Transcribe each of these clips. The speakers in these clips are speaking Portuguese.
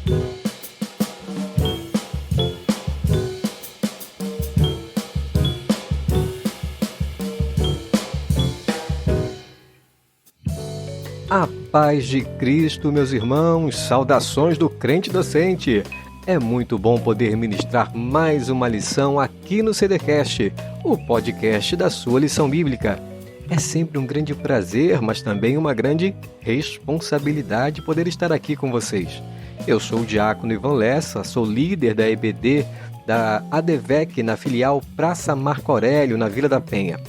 A paz de Cristo, meus irmãos, saudações do crente docente. É muito bom poder ministrar mais uma lição aqui no CDcast, o podcast da sua lição bíblica. É sempre um grande prazer, mas também uma grande responsabilidade poder estar aqui com vocês. Eu sou o diácono Ivan Lessa, sou líder da EBD da ADVEC na filial Praça Marco Aurélio, na Vila da Penha.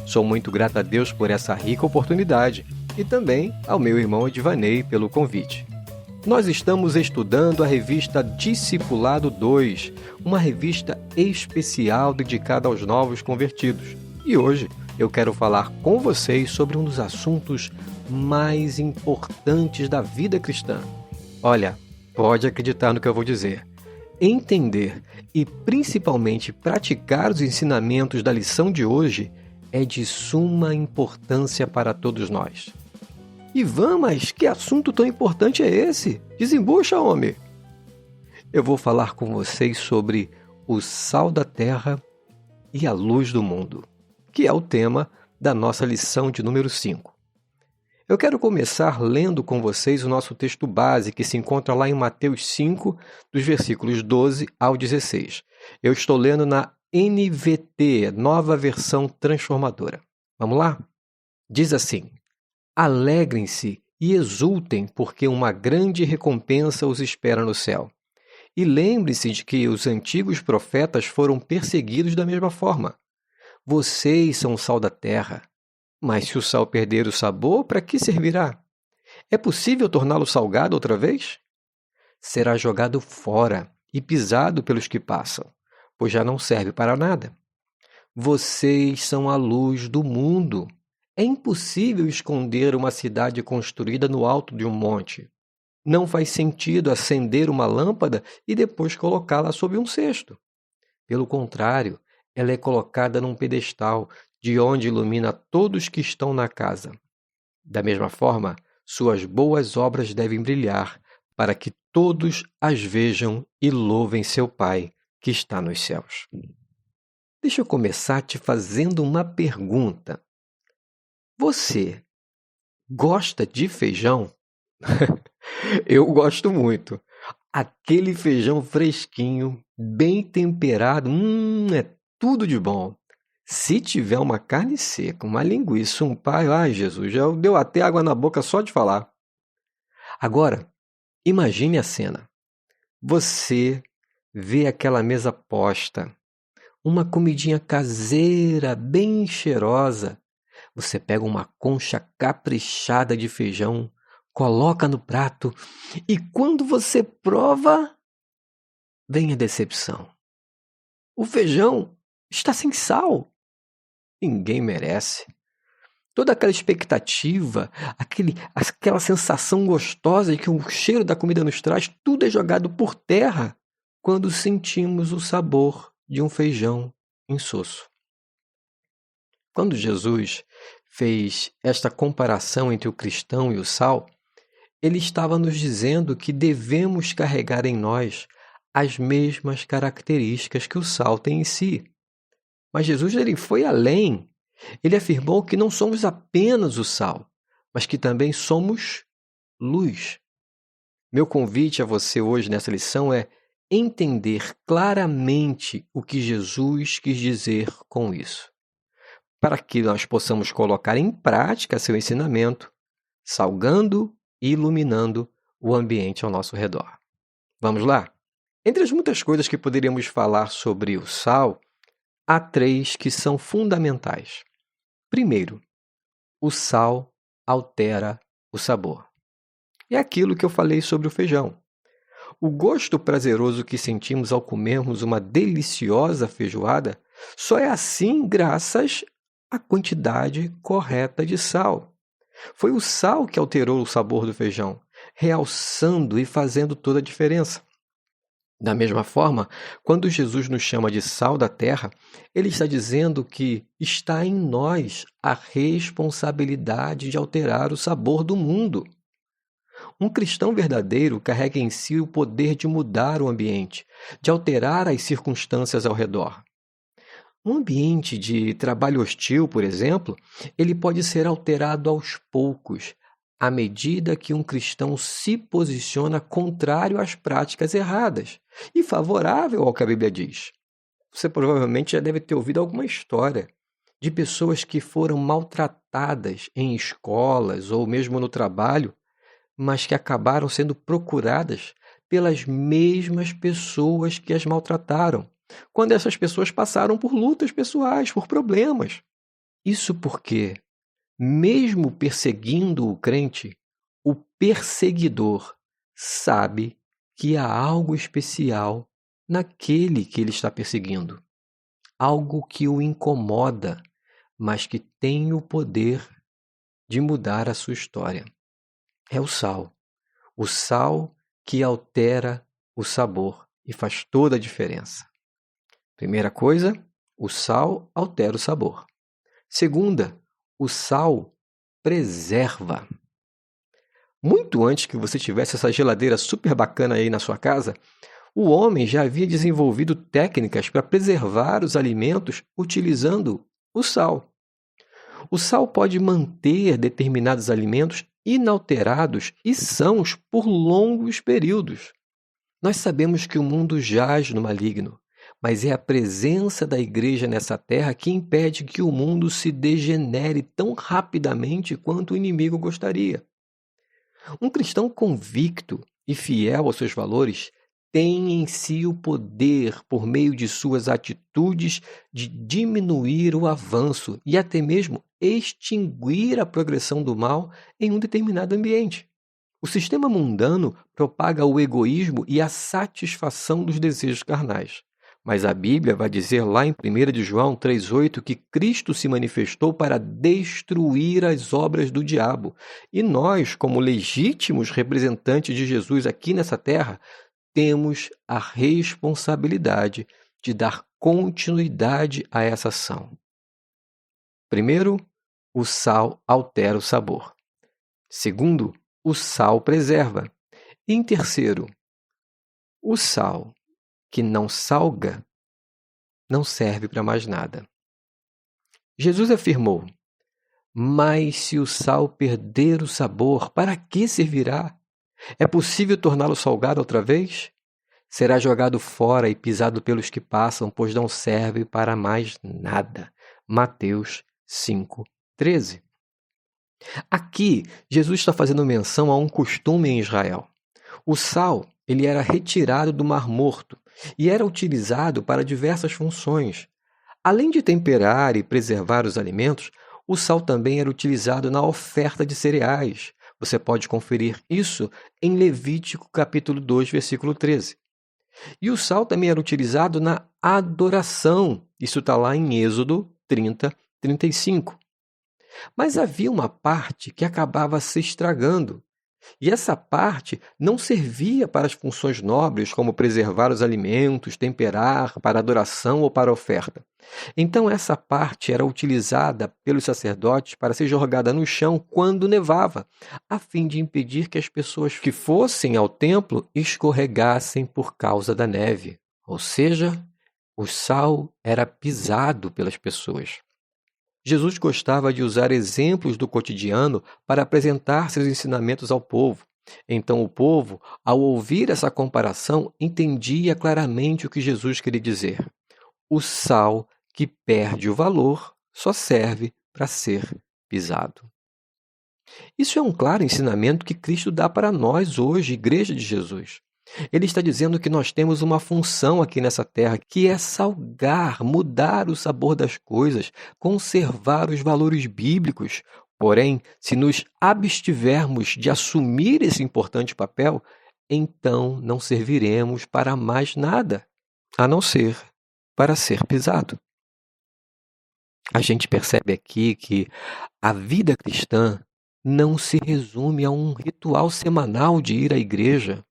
Sou muito grato a Deus por essa rica oportunidade e também ao meu irmão Edvanei pelo convite. Nós estamos estudando a revista Discipulado 2, uma revista especial dedicada aos novos convertidos. E hoje eu quero falar com vocês sobre um dos assuntos mais importantes da vida cristã. Olha, pode acreditar no que eu vou dizer. Entender e principalmente praticar os ensinamentos da lição de hoje é de suma importância para todos nós. Ivan, mas que assunto tão importante é esse? Desembucha, homem! Eu vou falar com vocês sobre o sal da terra e a luz do mundo, que é o tema da nossa lição de número 5. Eu quero começar lendo com vocês o nosso texto base, que se encontra lá em Mateus 5, dos versículos 12 ao 16. Eu estou lendo na NVT, Nova Versão Transformadora. Vamos lá? Diz assim: Alegrem-se e exultem, porque uma grande recompensa os espera no céu. E lembre-se de que os antigos profetas foram perseguidos da mesma forma. Vocês são o sal da terra. Mas se o sal perder o sabor, para que servirá? É possível torná-lo salgado outra vez? Será jogado fora e pisado pelos que passam, pois já não serve para nada. Vocês são a luz do mundo. É impossível esconder uma cidade construída no alto de um monte. Não faz sentido acender uma lâmpada e depois colocá-la sob um cesto. Pelo contrário, ela é colocada num pedestal, de onde ilumina todos que estão na casa. Da mesma forma, suas boas obras devem brilhar, para que todos as vejam e louvem seu Pai, que está nos céus. Deixa eu começar te fazendo uma pergunta. Você gosta de feijão? Eu gosto muito. Aquele feijão fresquinho, bem temperado, é tudo de bom. Se tiver uma carne seca, uma linguiça, um paio, ai Jesus, já deu até água na boca só de falar. Agora, imagine a cena. Você vê aquela mesa posta, uma comidinha caseira, bem cheirosa. Você pega uma concha caprichada de feijão, coloca no prato e quando você prova, vem a decepção. O feijão está sem sal. Ninguém merece. Toda aquela expectativa, aquela sensação gostosa de que o cheiro da comida nos traz, tudo é jogado por terra quando sentimos o sabor de um feijão insosso. Quando Jesus fez esta comparação entre o cristão e o sal, ele estava nos dizendo que devemos carregar em nós as mesmas características que o sal tem em si. Mas Jesus ele foi além. Ele afirmou que não somos apenas o sal, mas que também somos luz. Meu convite a você hoje nessa lição é entender claramente o que Jesus quis dizer com isso, para que nós possamos colocar em prática seu ensinamento, salgando e iluminando o ambiente ao nosso redor. Vamos lá? Entre as muitas coisas que poderíamos falar sobre o sal, há 3 que são fundamentais. Primeiro, o sal altera o sabor. É aquilo que eu falei sobre o feijão. O gosto prazeroso que sentimos ao comermos uma deliciosa feijoada só é assim graças à quantidade correta de sal. Foi o sal que alterou o sabor do feijão, realçando e fazendo toda a diferença. Da mesma forma, quando Jesus nos chama de sal da terra, ele está dizendo que está em nós a responsabilidade de alterar o sabor do mundo. Um cristão verdadeiro carrega em si o poder de mudar o ambiente, de alterar as circunstâncias ao redor. Um ambiente de trabalho hostil, por exemplo, ele pode ser alterado aos poucos, à medida que um cristão se posiciona contrário às práticas erradas e favorável ao que a Bíblia diz. Você provavelmente já deve ter ouvido alguma história de pessoas que foram maltratadas em escolas ou mesmo no trabalho, mas que acabaram sendo procuradas pelas mesmas pessoas que as maltrataram, quando essas pessoas passaram por lutas pessoais, por problemas. Isso porque, mesmo perseguindo o crente, o perseguidor sabe que há algo especial naquele que ele está perseguindo. Algo que o incomoda, mas que tem o poder de mudar a sua história. É o sal. O sal que altera o sabor e faz toda a diferença. Primeira coisa, o sal altera o sabor. Segunda, o sal preserva. Muito antes que você tivesse essa geladeira super bacana aí na sua casa, o homem já havia desenvolvido técnicas para preservar os alimentos utilizando o sal. O sal pode manter determinados alimentos inalterados e sãos por longos períodos. Nós sabemos que o mundo jaz no maligno, mas é a presença da igreja nessa terra que impede que o mundo se degenere tão rapidamente quanto o inimigo gostaria. Um cristão convicto e fiel aos seus valores tem em si o poder, por meio de suas atitudes, de diminuir o avanço e até mesmo extinguir a progressão do mal em um determinado ambiente. O sistema mundano propaga o egoísmo e a satisfação dos desejos carnais. Mas a Bíblia vai dizer lá em 1 de João 3,8 que Cristo se manifestou para destruir as obras do diabo. E nós, como legítimos representantes de Jesus aqui nessa terra, temos a responsabilidade de dar continuidade a essa ação. Primeiro, o sal altera o sabor. Segundo, o sal preserva. E em terceiro, o sal que não salga não serve para mais nada. Jesus afirmou: mas se o sal perder o sabor, para que servirá? É possível torná-lo salgado outra vez? Será jogado fora e pisado pelos que passam, pois não serve para mais nada. Mateus 5,13. Aqui, Jesus está fazendo menção a um costume em Israel. O sal, ele era retirado do Mar Morto e era utilizado para diversas funções. Além de temperar e preservar os alimentos, o sal também era utilizado na oferta de cereais. Você pode conferir isso em Levítico capítulo 2, versículo 13. E o sal também era utilizado na adoração. Isso está lá em Êxodo 30, 35. Mas havia uma parte que acabava se estragando. E essa parte não servia para as funções nobres, como preservar os alimentos, temperar, para adoração ou para oferta. Então essa parte era utilizada pelos sacerdotes para ser jogada no chão quando nevava, a fim de impedir que as pessoas que fossem ao templo escorregassem por causa da neve. Ou seja, o sal era pisado pelas pessoas. Jesus gostava de usar exemplos do cotidiano para apresentar seus ensinamentos ao povo. Então o povo, ao ouvir essa comparação, entendia claramente o que Jesus queria dizer. O sal que perde o valor só serve para ser pisado. Isso é um claro ensinamento que Cristo dá para nós hoje, Igreja de Jesus. Ele está dizendo que nós temos uma função aqui nessa terra, que é salgar, mudar o sabor das coisas, conservar os valores bíblicos. Porém, se nos abstivermos de assumir esse importante papel, então não serviremos para mais nada, a não ser para ser pisado. A gente percebe aqui que a vida cristã não se resume a um ritual semanal de ir à igreja,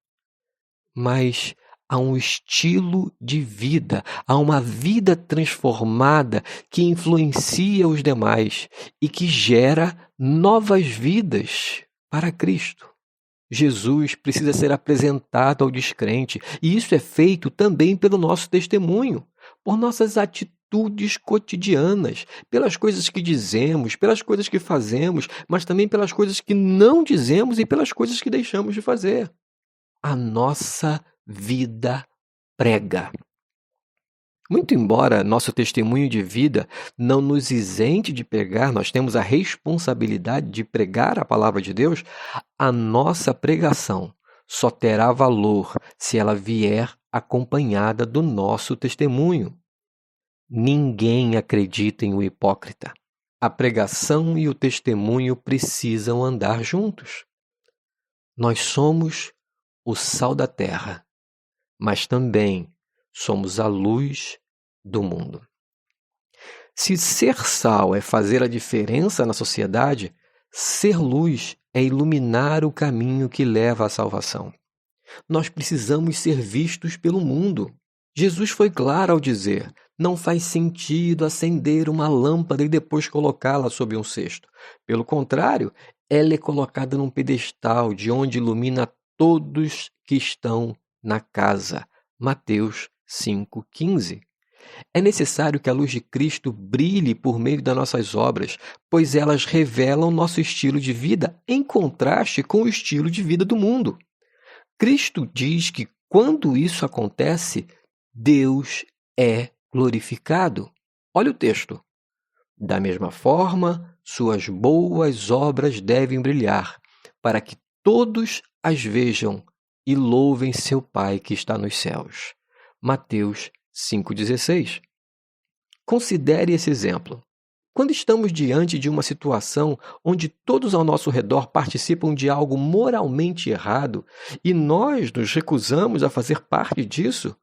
mas a um estilo de vida, a uma vida transformada que influencia os demais e que gera novas vidas para Cristo. Jesus precisa ser apresentado ao descrente, e isso é feito também pelo nosso testemunho, por nossas atitudes cotidianas, pelas coisas que dizemos, pelas coisas que fazemos, mas também pelas coisas que não dizemos e pelas coisas que deixamos de fazer. A nossa vida prega. Muito embora nosso testemunho de vida não nos isente de pregar, nós temos a responsabilidade de pregar a palavra de Deus, a nossa pregação só terá valor se ela vier acompanhada do nosso testemunho. Ninguém acredita em um hipócrita. A pregação e o testemunho precisam andar juntos. Nós somos o sal da terra, mas também somos a luz do mundo. Se ser sal é fazer a diferença na sociedade, ser luz é iluminar o caminho que leva à salvação. Nós precisamos ser vistos pelo mundo. Jesus foi claro ao dizer: não faz sentido acender uma lâmpada e depois colocá-la sob um cesto. Pelo contrário, ela é colocada num pedestal de onde ilumina todos que estão na casa. Mateus 5,15. É necessário que a luz de Cristo brilhe por meio das nossas obras, pois elas revelam nosso estilo de vida em contraste com o estilo de vida do mundo. Cristo diz que quando isso acontece, Deus é glorificado. Olha o texto. Da mesma forma, suas boas obras devem brilhar, para que todos as vejam e louvem seu Pai que está nos céus. Mateus 5,16. Considere esse exemplo. Quando estamos diante de uma situação onde todos ao nosso redor participam de algo moralmente errado e nós nos recusamos a fazer parte disso,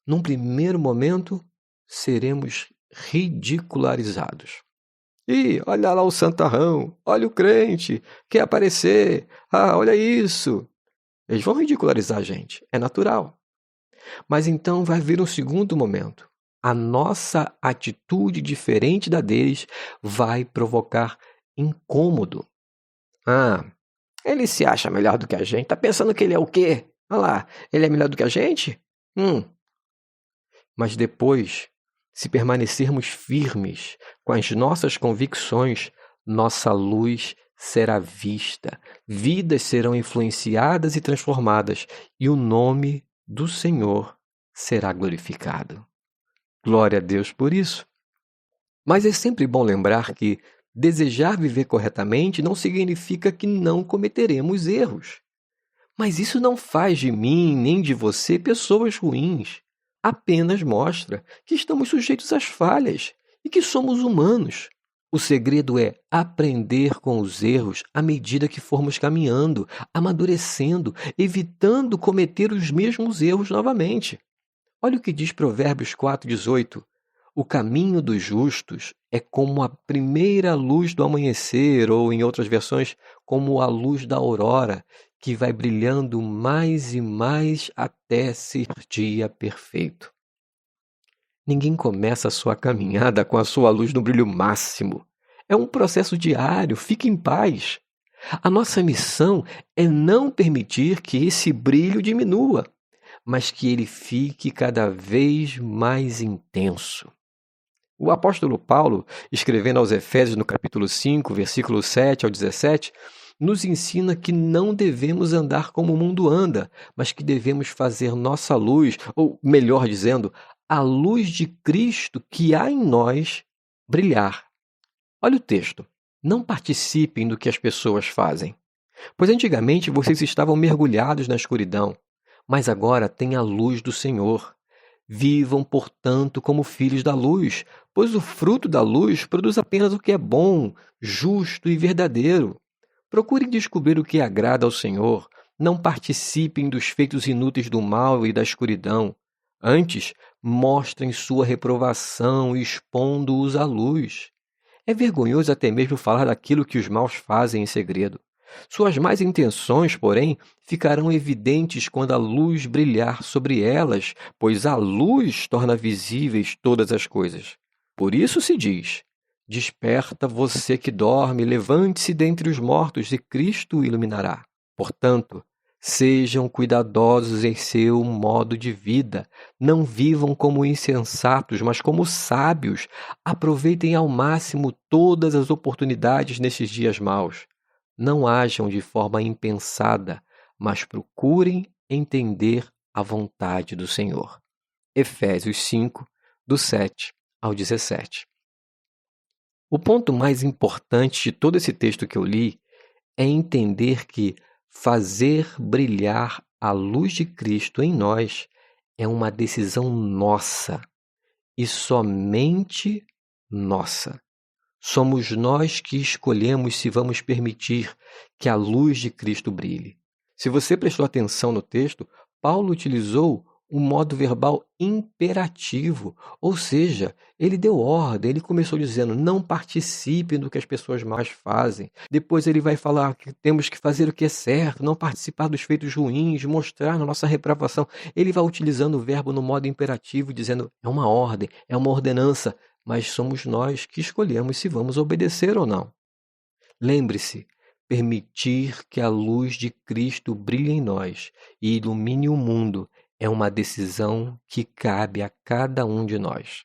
num primeiro momento seremos ridicularizados. Ih, olha lá o santarrão, olha o crente, quer aparecer, olha isso. Eles vão ridicularizar a gente, é natural. Mas então vai vir um segundo momento. A nossa atitude diferente da deles vai provocar incômodo. Ele se acha melhor do que a gente. Tá pensando que ele é o quê? Olha lá, ele é melhor do que a gente? Mas depois, se permanecermos firmes com as nossas convicções, nossa luz será vista, vidas serão influenciadas e transformadas, e o nome do Senhor será glorificado. Glória a Deus por isso. Mas é sempre bom lembrar que desejar viver corretamente não significa que não cometeremos erros. Mas isso não faz de mim nem de você pessoas ruins. Apenas mostra que estamos sujeitos às falhas e que somos humanos. O segredo é aprender com os erros à medida que formos caminhando, amadurecendo, evitando cometer os mesmos erros novamente. Olha o que diz Provérbios 4,18. O caminho dos justos é como a primeira luz do amanhecer, ou em outras versões, como a luz da aurora, que vai brilhando mais e mais até ser dia perfeito. Ninguém começa a sua caminhada com a sua luz no brilho máximo. É um processo diário, fique em paz. A nossa missão é não permitir que esse brilho diminua, mas que ele fique cada vez mais intenso. O apóstolo Paulo, escrevendo aos Efésios no capítulo 5, versículo 7 ao 17, nos ensina que não devemos andar como o mundo anda, mas que devemos fazer nossa luz, ou melhor dizendo, a luz de Cristo que há em nós brilhar. Olha o texto. Não participem do que as pessoas fazem, pois antigamente vocês estavam mergulhados na escuridão, mas agora têm a luz do Senhor. Vivam, portanto, como filhos da luz, pois o fruto da luz produz apenas o que é bom, justo e verdadeiro. Procurem descobrir o que agrada ao Senhor. Não participem dos feitos inúteis do mal e da escuridão. Antes, mostrem sua reprovação, expondo-os à luz. É vergonhoso até mesmo falar daquilo que os maus fazem em segredo. Suas más intenções, porém, ficarão evidentes quando a luz brilhar sobre elas, pois a luz torna visíveis todas as coisas. Por isso se diz: desperta você que dorme, levante-se dentre os mortos e Cristo o iluminará. Portanto, sejam cuidadosos em seu modo de vida. Não vivam como insensatos, mas como sábios. Aproveitem ao máximo todas as oportunidades nesses dias maus. Não ajam de forma impensada, mas procurem entender a vontade do Senhor. Efésios 5, do 7 ao 17. O ponto mais importante de todo esse texto que eu li é entender que fazer brilhar a luz de Cristo em nós é uma decisão nossa e somente nossa. Somos nós que escolhemos se vamos permitir que a luz de Cristo brilhe. Se você prestou atenção no texto, Paulo utilizou um modo verbal imperativo, ou seja, ele deu ordem, ele começou dizendo, não participem do que as pessoas mais fazem. Depois ele vai falar que temos que fazer o que é certo, não participar dos feitos ruins, mostrar na nossa reprovação. Ele vai utilizando o verbo no modo imperativo, dizendo, é uma ordem, é uma ordenança, mas somos nós que escolhemos se vamos obedecer ou não. Lembre-se, permitir que a luz de Cristo brilhe em nós e ilumine o mundo é uma decisão que cabe a cada um de nós.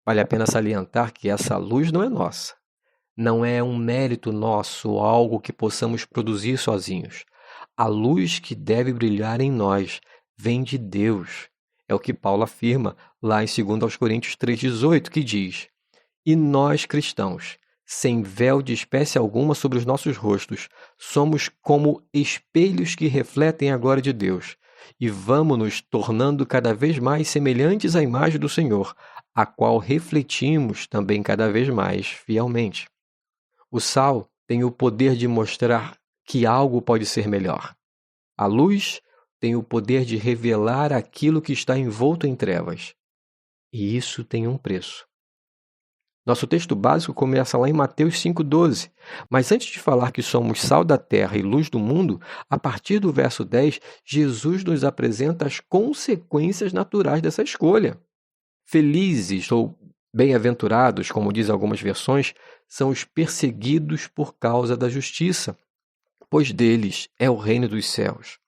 Vale a pena salientar que essa luz não é nossa. Não é um mérito nosso ou algo que possamos produzir sozinhos. A luz que deve brilhar em nós vem de Deus. É o que Paulo afirma lá em 2 Coríntios 3,18, que diz: E nós cristãos, sem véu de espécie alguma sobre os nossos rostos, somos como espelhos que refletem a glória de Deus, e vamos nos tornando cada vez mais semelhantes à imagem do Senhor, a qual refletimos também cada vez mais fielmente. O sal tem o poder de mostrar que algo pode ser melhor. A luz tem o poder de revelar aquilo que está envolto em trevas. E isso tem um preço. Nosso texto básico começa lá em Mateus 5,12. Mas antes de falar que somos sal da terra e luz do mundo, a partir do verso 10, Jesus nos apresenta as consequências naturais dessa escolha. Felizes ou bem-aventurados, como dizem algumas versões, são os perseguidos por causa da justiça, pois deles é o reino dos céus.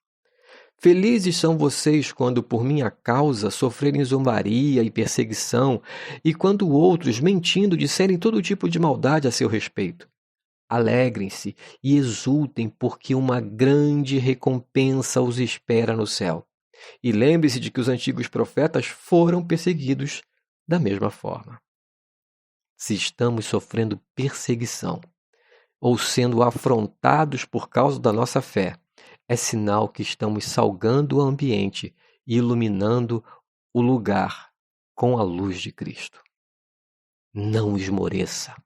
Felizes são vocês quando por minha causa sofrerem zombaria e perseguição, e quando outros, mentindo, disserem todo tipo de maldade a seu respeito. Alegrem-se e exultem, porque uma grande recompensa os espera no céu. E lembre-se de que os antigos profetas foram perseguidos da mesma forma. Se estamos sofrendo perseguição ou sendo afrontados por causa da nossa fé, é sinal que estamos salgando o ambiente e iluminando o lugar com a luz de Cristo. Não esmoreça.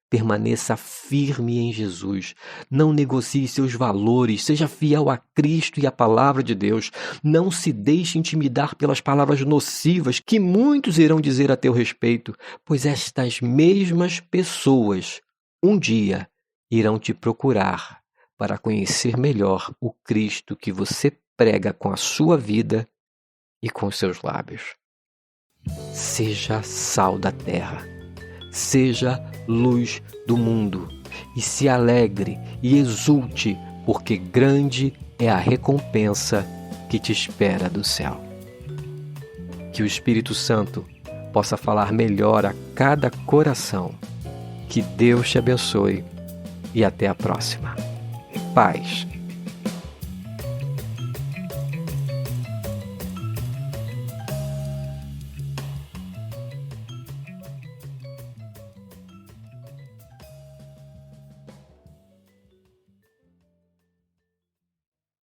Permaneça firme em Jesus. Não negocie seus valores. Seja fiel a Cristo e à palavra de Deus. Não se deixe intimidar pelas palavras nocivas que muitos irão dizer a teu respeito, pois estas mesmas pessoas um dia irão te procurar para conhecer melhor o Cristo que você prega com a sua vida e com seus lábios. Seja sal da terra, seja luz do mundo, e se alegre e exulte, porque grande é a recompensa que te espera do céu. Que o Espírito Santo possa falar melhor a cada coração. Que Deus te abençoe e até a próxima. Paz.